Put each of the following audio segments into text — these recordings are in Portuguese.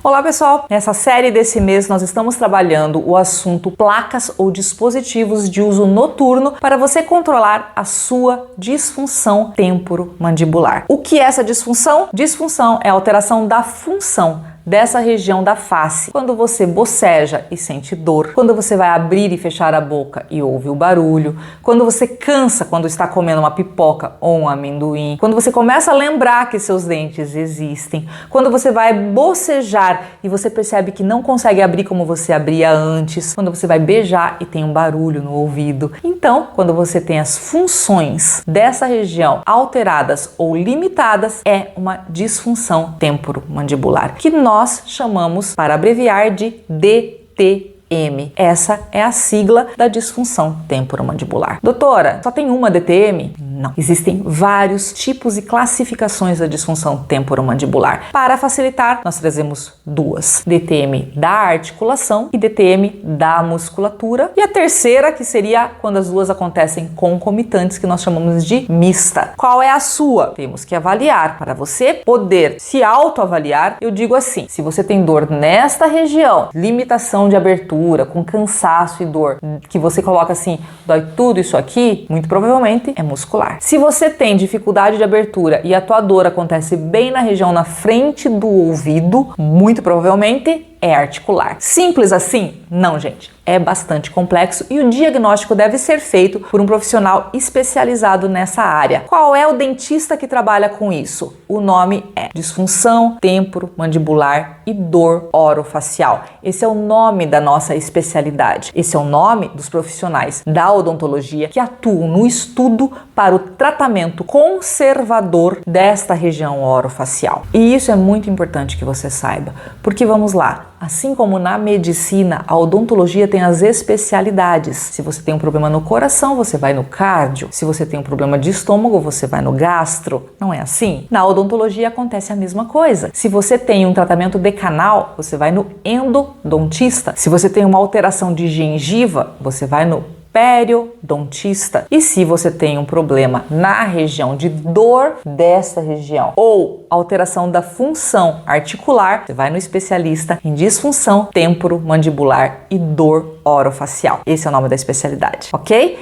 Olá pessoal, nessa série desse mês nós estamos trabalhando o assunto placas ou dispositivos de uso noturno para você controlar a sua disfunção temporomandibular. O que é essa disfunção? Disfunção é a alteração da função dessa região da face. Quando você boceja e sente dor, quando você vai abrir e fechar a boca e ouve o barulho, quando você cansa quando está comendo uma pipoca ou um amendoim, quando você começa a lembrar que seus dentes existem, quando você vai bocejar e você percebe que não consegue abrir como você abria antes, quando você vai beijar e tem um barulho no ouvido. Então, quando você tem as funções dessa região alteradas ou limitadas, é uma disfunção temporomandibular, que nós chamamos, para abreviar, de DTM. Essa é a sigla da disfunção temporomandibular. Doutora, só tem uma DTM? Não. Existem vários tipos e classificações da disfunção temporomandibular. Para facilitar, nós trazemos duas: DTM da articulação e DTM da musculatura. E a terceira, que seria quando as duas acontecem concomitantes, que nós chamamos de mista. Qual é a sua? Temos que avaliar. Para você poder se autoavaliar, eu digo assim: se você tem dor nesta região, limitação de abertura, com cansaço e dor, que você coloca assim, dói tudo isso aqui, muito provavelmente é muscular. Se você tem dificuldade de abertura e a tua dor acontece bem na região na frente do ouvido, muito provavelmente é articular. Simples assim? Não, gente. É bastante complexo e o diagnóstico deve ser feito por um profissional especializado nessa área. Qual é o dentista que trabalha com isso? O nome é disfunção temporomandibular e dor orofacial. Esse é o nome da nossa especialidade. Esse é o nome dos profissionais da odontologia que atuam no estudo para o tratamento conservador desta região orofacial. E isso é muito importante que você saiba, porque vamos lá, assim como na medicina, a odontologia tem as especialidades. Se você tem um problema no coração, você vai no cardio. Se você tem um problema de estômago, você vai no gastro. Não é assim? Na odontologia acontece a mesma coisa. Se você tem um tratamento de canal, você vai no endodontista. Se você tem uma alteração de gengiva, você vai no periodontista. E se você tem um problema na região de dor dessa região ou alteração da função articular, você vai no especialista em disfunção temporomandibular e dor orofacial. Esse é o nome da especialidade, ok?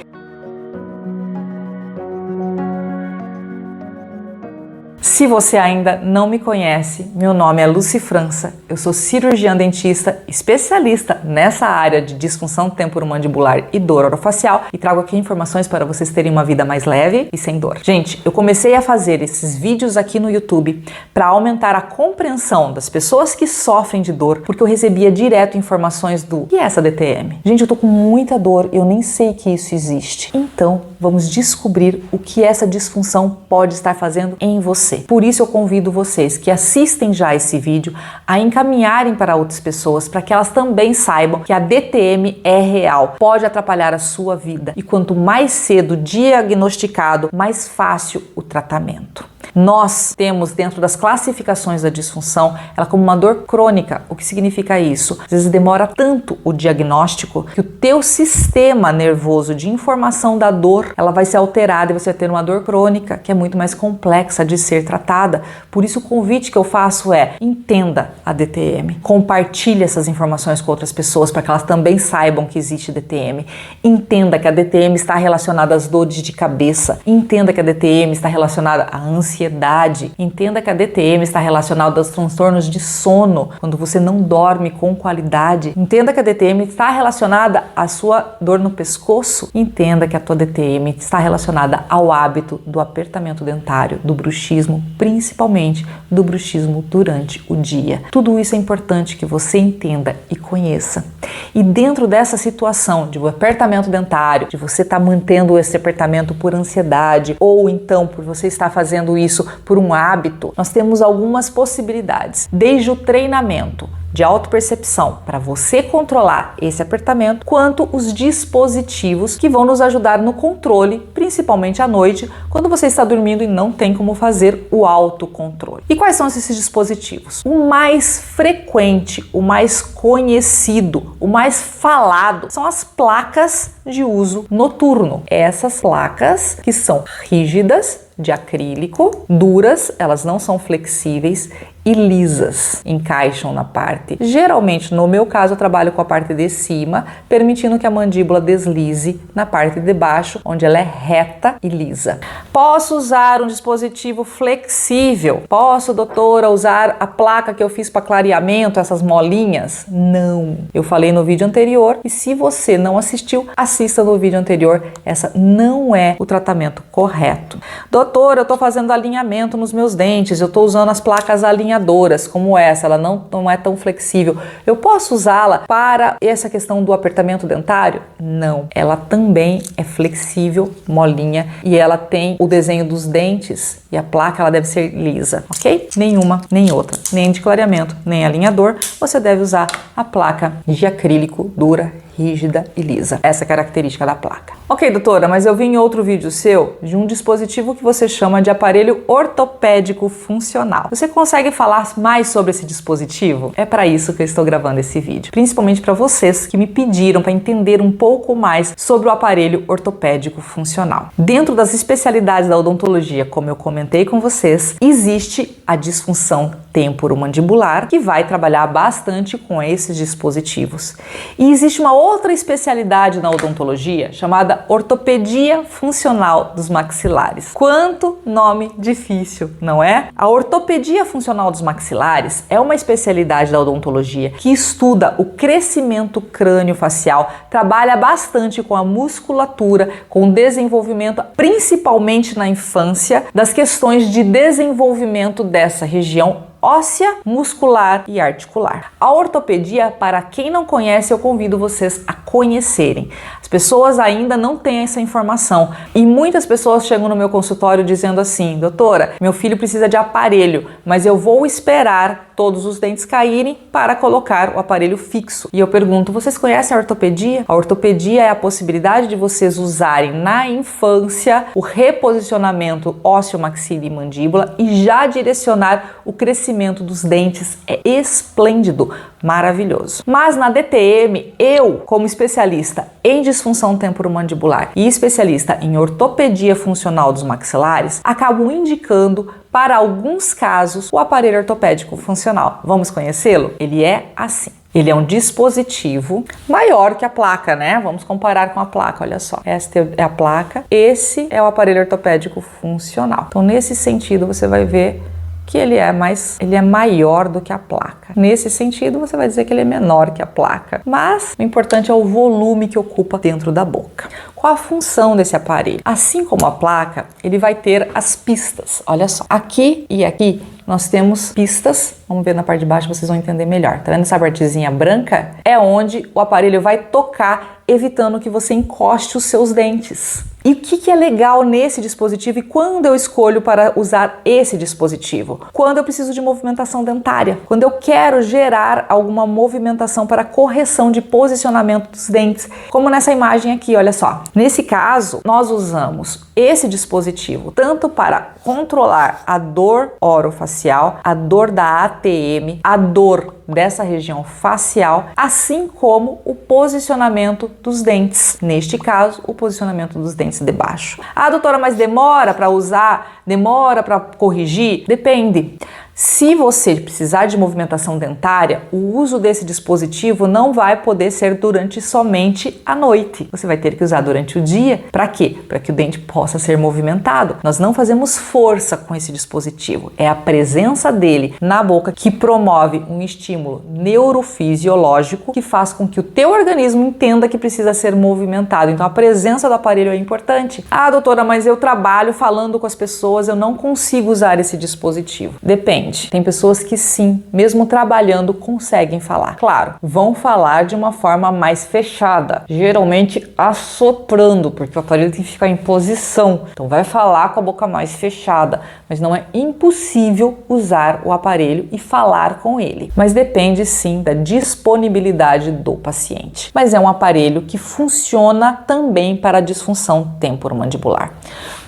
Se você ainda não me conhece, meu nome é Lucy França, eu sou cirurgiã dentista, especialista nessa área de disfunção temporomandibular e dor orofacial e trago aqui informações para vocês terem uma vida mais leve e sem dor. Gente, eu comecei a fazer esses vídeos aqui no YouTube para aumentar a compreensão das pessoas que sofrem de dor, porque eu recebia direto informações do que é essa DTM? Gente, eu tô com muita dor, eu nem sei que isso existe. Então, vamos descobrir o que essa disfunção pode estar fazendo em você. Por isso eu convido vocês que assistem já esse vídeo a encaminharem para outras pessoas para que elas também saibam que a DTM é real, pode atrapalhar a sua vida e quanto mais cedo diagnosticado, mais fácil o tratamento. Nós temos dentro das classificações da disfunção ela como uma dor crônica. O que significa isso? Às vezes demora tanto o diagnóstico que o teu sistema nervoso de informação da dor ela vai ser alterada e você vai ter uma dor crônica que é muito mais complexa de ser tratada. Por isso o convite que eu faço é: entenda a DTM, compartilhe essas informações com outras pessoas para que elas também saibam que existe DTM. Entenda que a DTM está relacionada às dores de cabeça, entenda que a DTM está relacionada à ansiedade, entenda que a DTM está relacionada aos transtornos de sono, quando você não dorme com qualidade, entenda que a DTM está relacionada à sua dor no pescoço, entenda que a tua DTM está relacionada ao hábito do apertamento dentário, do bruxismo, principalmente do bruxismo durante o dia. Tudo isso é importante que você entenda e conheça. E dentro dessa situação de apertamento dentário, de você estar mantendo esse apertamento por ansiedade ou então por você estar fazendo isso por um hábito, nós temos algumas possibilidades. Desde o treinamento de autopercepção para você controlar esse apertamento, quanto os dispositivos que vão nos ajudar no controle, principalmente à noite, quando você está dormindo e não tem como fazer o autocontrole. E quais são esses dispositivos? O mais frequente, o mais conhecido, o mais falado são as placas de uso noturno. Essas placas que são rígidas, de acrílico, duras, elas não são flexíveis e lisas, encaixam na parte. Geralmente, no meu caso, eu trabalho com a parte de cima, permitindo que a mandíbula deslize na parte de baixo, onde ela é reta e lisa. Posso usar um dispositivo flexível? Posso, doutora, usar a placa que eu fiz para clareamento, essas molinhas? Não. Eu falei no vídeo anterior e se você não assistiu, assista no vídeo anterior. Essa não é o tratamento correto. Doutora, eu estou fazendo alinhamento nos meus dentes, eu estou usando as placas alinhadoras, como essa, ela não é tão flexível. Eu posso usá-la para essa questão do apertamento dentário? Não. Ela também é flexível, molinha, e ela tem o desenho dos dentes e a placa ela deve ser lisa, ok? Nenhuma, nem outra, nem de clareamento, nem alinhador. Você deve usar a placa de acrílico dura, rígida e lisa. Essa é a característica da placa. Ok, doutora, mas eu vi em outro vídeo seu de um dispositivo que você chama de aparelho ortopédico funcional. Você consegue falar mais sobre esse dispositivo? É para isso que eu estou gravando esse vídeo. Principalmente para vocês que me pediram para entender um pouco mais sobre o aparelho ortopédico funcional. Dentro das especialidades da odontologia, como eu comentei com vocês, existe a disfunção temporomandibular, que vai trabalhar bastante com esses dispositivos. E existe uma outra especialidade na odontologia chamada ortopedia funcional dos maxilares. Quanto nome difícil, não é? A ortopedia funcional dos maxilares é uma especialidade da odontologia que estuda o crescimento crânio-facial, trabalha bastante com a musculatura, com o desenvolvimento, principalmente na infância, das questões de desenvolvimento dessa região óssea, muscular e articular. A ortopedia, para quem não conhece, eu convido vocês a conhecerem. As pessoas ainda não têm essa informação e muitas pessoas chegam no meu consultório dizendo assim: doutora, meu filho precisa de aparelho, mas eu vou esperar todos os dentes caírem para colocar o aparelho fixo. E eu pergunto, vocês conhecem a ortopedia? A ortopedia é a possibilidade de vocês usarem na infância o reposicionamento ósseo, maxila e mandíbula e já direcionar o crescimento dos dentes. É esplêndido, maravilhoso. Mas na DTM, eu, como especialista em disfunção temporomandibular e especialista em ortopedia funcional dos maxilares, acabo indicando para alguns casos o aparelho ortopédico funcional. Vamos conhecê-lo? Ele é assim. Ele é um dispositivo maior que a placa, né? Vamos comparar com a placa, olha só. Esta é a placa, esse é o aparelho ortopédico funcional. Então, nesse sentido, você vai ver que ele é maior do que a placa. Nesse sentido, você vai dizer que ele é menor que a placa. Mas o importante é o volume que ocupa dentro da boca. Qual a função desse aparelho? Assim como a placa, ele vai ter as pistas. Olha só, aqui e aqui nós temos pistas. Vamos ver na parte de baixo, vocês vão entender melhor. Tá vendo essa partezinha branca? É onde o aparelho vai tocar, evitando que você encoste os seus dentes. E o que é legal nesse dispositivo e quando eu escolho para usar esse dispositivo? Quando eu preciso de movimentação dentária, quando eu quero gerar alguma movimentação para correção de posicionamento dos dentes, como nessa imagem aqui, olha só. Nesse caso, nós usamos esse dispositivo tanto para controlar a dor orofacial, a dor da ATM, a dor dessa região facial, assim como o posicionamento dos dentes. Neste caso, o posicionamento dos dentes de baixo. Ah, doutora, mas demora para usar? Demora para corrigir? Depende. Se você precisar de movimentação dentária, o uso desse dispositivo não vai poder ser durante somente a noite. Você vai ter que usar durante o dia. Para quê? Para que o dente possa ser movimentado. Nós não fazemos força com esse dispositivo. É a presença dele na boca que promove um estímulo neurofisiológico que faz com que o teu organismo entenda que precisa ser movimentado. Então a presença do aparelho é importante. Ah, doutora, mas eu trabalho falando com as pessoas, eu não consigo usar esse dispositivo. Depende. Tem pessoas que sim, mesmo trabalhando, conseguem falar. Claro, vão falar de uma forma mais fechada, geralmente assoprando, porque o aparelho tem que ficar em posição. Então vai falar com a boca mais fechada, mas não é impossível usar o aparelho e falar com ele. Mas depende sim da disponibilidade do paciente. Mas é um aparelho que funciona também para a disfunção temporomandibular.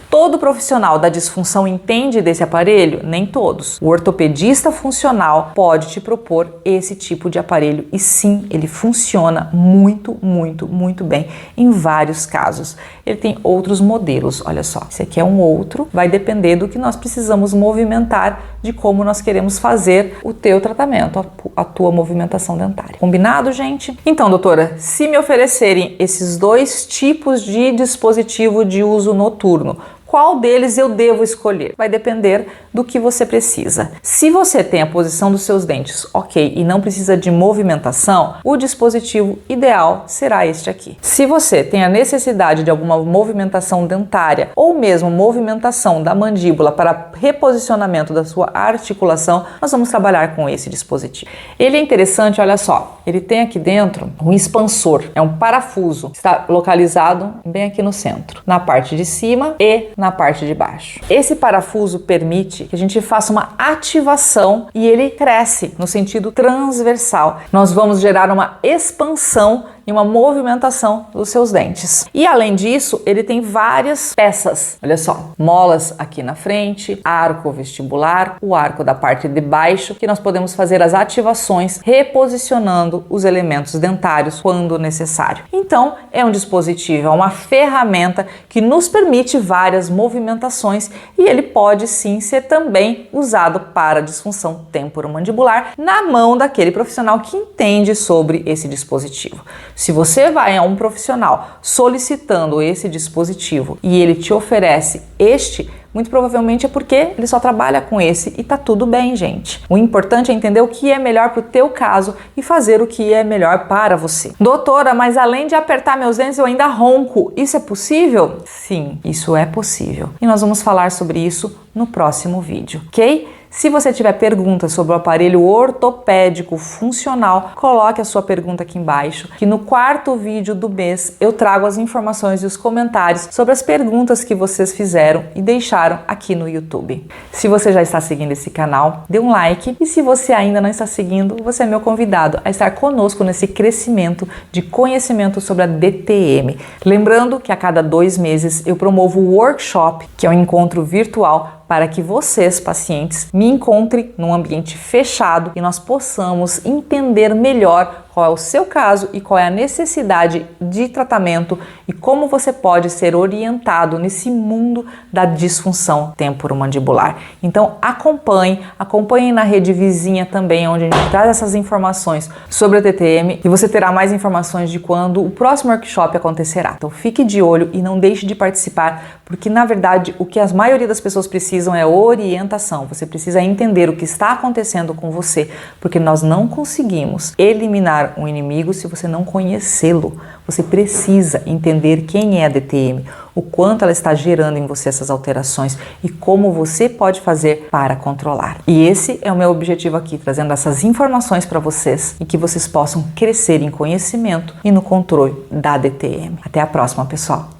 Todo profissional da disfunção entende desse aparelho? Nem todos. O ortopedista funcional pode te propor esse tipo de aparelho e sim, ele funciona muito, muito, muito bem em vários casos. Ele tem outros modelos, olha só. Esse aqui é um outro, vai depender do que nós precisamos movimentar de como nós queremos fazer o teu tratamento, a tua movimentação dentária. Combinado, gente? Então, doutora, se me oferecerem esses dois tipos de dispositivo de uso noturno, qual deles eu devo escolher? Vai depender do que você precisa. Se você tem a posição dos seus dentes ok e não precisa de movimentação, o dispositivo ideal será este aqui. Se você tem a necessidade de alguma movimentação dentária ou mesmo movimentação da mandíbula para reposicionamento da sua articulação, nós vamos trabalhar com esse dispositivo. Ele é interessante, olha só, ele tem aqui dentro um expansor, é um parafuso, está localizado bem aqui no centro, na parte de cima e na parte de baixo. Esse parafuso permite que a gente faça uma ativação e ele cresce no sentido transversal. Nós vamos gerar uma expansão e uma movimentação dos seus dentes. E além disso, ele tem várias peças. Olha só, molas aqui na frente, arco vestibular, o arco da parte de baixo, que nós podemos fazer as ativações reposicionando os elementos dentários quando necessário. Então, é um dispositivo, é uma ferramenta que nos permite várias movimentações e ele pode sim ser também usado para disfunção temporomandibular na mão daquele profissional que entende sobre esse dispositivo. Se você vai a um profissional solicitando esse dispositivo e ele te oferece este, muito provavelmente é porque ele só trabalha com esse e tá tudo bem, gente. O importante é entender o que é melhor pro teu caso e fazer o que é melhor para você. Doutora, mas além de apertar meus dentes eu ainda ronco. Isso é possível? Sim, isso é possível. E nós vamos falar sobre isso no próximo vídeo, ok? Se você tiver perguntas sobre o aparelho ortopédico funcional, coloque a sua pergunta aqui embaixo, que no quarto vídeo do mês eu trago as informações e os comentários sobre as perguntas que vocês fizeram e deixaram aqui no YouTube. Se você já está seguindo esse canal, dê um like e se você ainda não está seguindo, você é meu convidado a estar conosco nesse crescimento de conhecimento sobre a DTM. Lembrando que a cada 2 meses eu promovo o workshop, que é um encontro virtual para que vocês, pacientes, me encontrem num ambiente fechado e nós possamos entender melhor qual é o seu caso e qual é a necessidade de tratamento e como você pode ser orientado nesse mundo da disfunção temporomandibular. Então acompanhem na rede vizinha também, onde a gente traz essas informações sobre a TTM e você terá mais informações de quando o próximo workshop acontecerá. Então fique de olho e não deixe de participar, porque na verdade o que a maioria das pessoas precisam é orientação. Você precisa entender o que está acontecendo com você, porque nós não conseguimos eliminar um inimigo se você não conhecê-lo. Você precisa entender quem é a DTM, o quanto ela está gerando em você essas alterações e como você pode fazer para controlar. E esse é o meu objetivo aqui, trazendo essas informações para vocês e que vocês possam crescer em conhecimento e no controle da DTM. Até a próxima, pessoal!